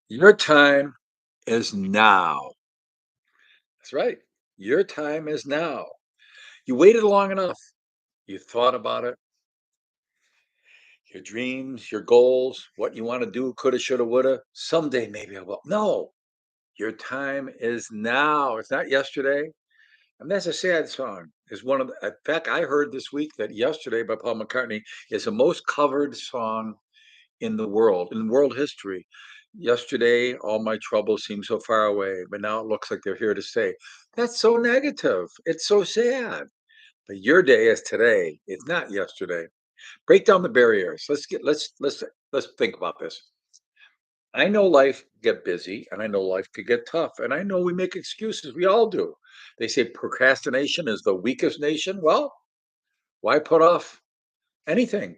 Your time is now. That's right. Your time is now. You waited long enough. You thought about it, your dreams, your goals, what you want to do, coulda, shoulda, woulda. Someday maybe I will. No, your time is now. It's not yesterday. And that's a sad song. Is one of the, in fact, I heard this week that Yesterday by Paul McCartney is the most covered song in world history. Yesterday, all my troubles seem so far away, but now it looks like they're here to stay. That's so negative. It's so sad. But your day is today. It's not yesterday. Break down the barriers. Let's think about this. I know life get busy and I know life could get tough and I know we make excuses. We all do. They say procrastination is the weakest nation. Well, why put off anything?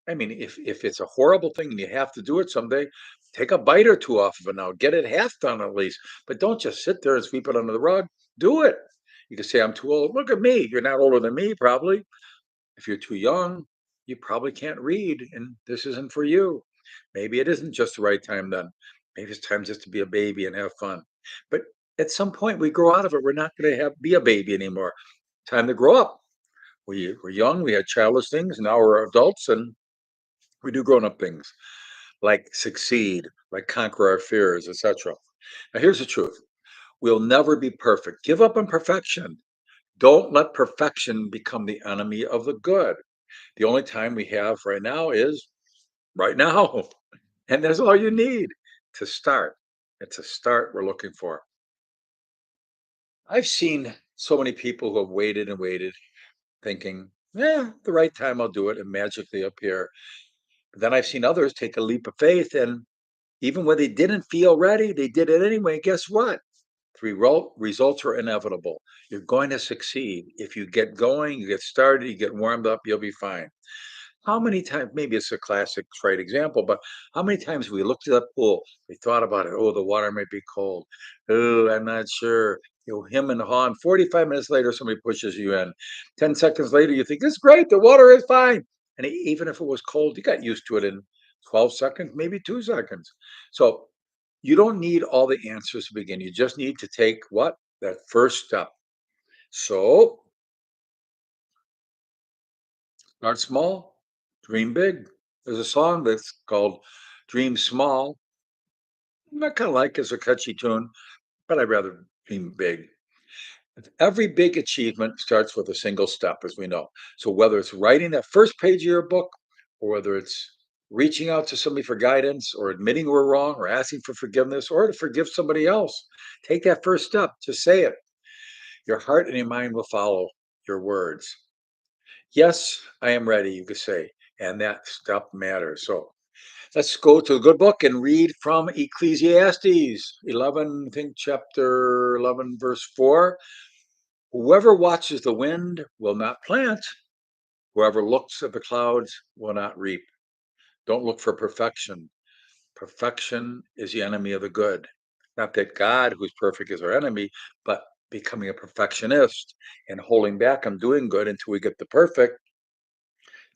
I mean, if it's a horrible thing and you have to do it someday, take a bite or two off of it now. Get it half done at least. But don't just sit there and sweep it under the rug. Do it. You can say, I'm too old. Look at me. You're not older than me, probably. If you're too young, you probably can't read, and this isn't for you. Maybe it isn't just the right time then. Maybe it's time just to be a baby and have fun. But at some point, we grow out of it. We're not going to have be a baby anymore. Time to grow up. We were young, we had childish things. Now we're adults and we do grown up things like succeed, like conquer our fears, etc. Now, here's the truth: we'll never be perfect. Give up on perfection. Don't let perfection become the enemy of the good. The only time we have right now is right now. And that's all you need to start. It's a start we're looking for. I've seen so many people who have waited and waited, thinking, yeah, the right time I'll do it and magically appear. But then I've seen others take a leap of faith and even when they didn't feel ready, they did it anyway. Guess what? The results are inevitable. You're going to succeed. If you get going, you get started, you get warmed up, you'll be fine. How many times, maybe it's a classic trite example, but how many times we looked at that pool, we thought about it, oh, the water might be cold. Oh, I'm not sure. Him and haw, and 45 minutes later, somebody pushes you in. 10 seconds later, you think, it's great, the water is fine. And even if it was cold, you got used to it in 12 seconds, maybe 2 seconds. So you don't need all the answers to begin. You just need to take what? That first step. So start small, dream big. There's a song that's called Dream Small. I kind of like it's a catchy tune, but I'd rather dream big. Every big achievement starts with a single step, as we know. So whether it's writing that first page of your book, or whether it's reaching out to somebody for guidance, or admitting we're wrong, or asking for forgiveness, or to forgive somebody else, take that first step. Just say it. Your heart and your mind will follow your words. Yes, I am ready, you could say, and that step matters. So let's go to a good book and read from Ecclesiastes 11, I think chapter 11, verse 4. Whoever watches the wind will not plant. Whoever looks at the clouds will not reap. Don't look for perfection. Perfection is the enemy of the good. Not that God, who's perfect, is our enemy, but becoming a perfectionist and holding back on doing good until we get the perfect.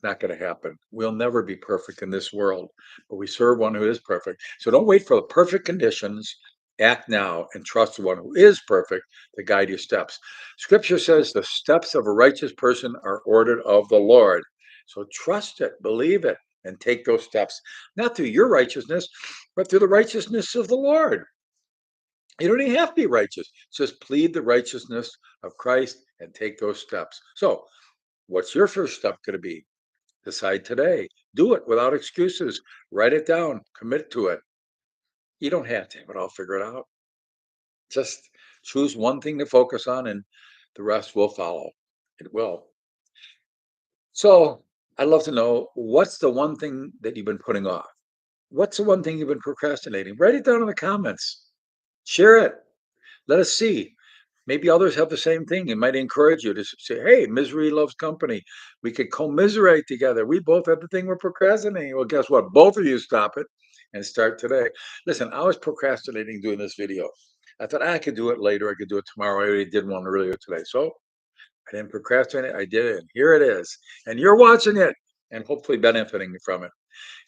Not going to happen. We'll never be perfect in this world, but we serve one who is perfect. So don't wait for the perfect conditions. Act now and trust the one who is perfect to guide your steps. Scripture says the steps of a righteous person are ordered of the Lord. So trust it, believe it, and take those steps, not through your righteousness, but through the righteousness of the Lord. You don't even have to be righteous. Just plead the righteousness of Christ and take those steps. So, what's your first step going to be? Decide today. Do it without excuses. Write it down. Commit to it. You don't have to have it all figured out. Just choose one thing to focus on and the rest will follow. It will. So I'd love to know what's the one thing that you've been putting off? What's the one thing you've been procrastinating? Write it down in the comments. Share it. Let us see. Maybe others have the same thing. It might encourage you to say, hey, misery loves company. We could commiserate together. We both have the thing we're procrastinating. Well, guess what? Both of you stop it and start today. Listen, I was procrastinating doing this video. I thought I could do it later. I could do it tomorrow. I already did one earlier today. So I didn't procrastinate. I did it. And here it is. And you're watching it and hopefully benefiting from it.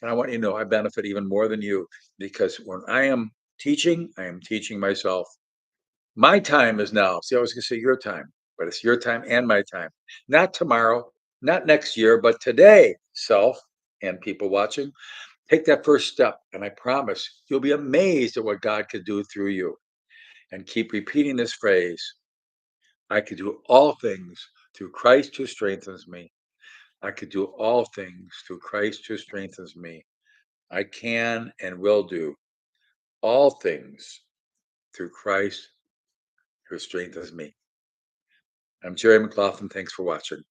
And I want you to know I benefit even more than you because when I am teaching, I am teaching myself. My time is now. See, I was going to say your time, but it's your time and my time. Not tomorrow, not next year, but today, self and people watching. Take that first step, and I promise you'll be amazed at what God could do through you. And keep repeating this phrase: I can do all things through Christ who strengthens me. I can do all things through Christ who strengthens me. I can and will do all things through Christ who strengthens me. I'm Jerry McLaughlin. Thanks for watching.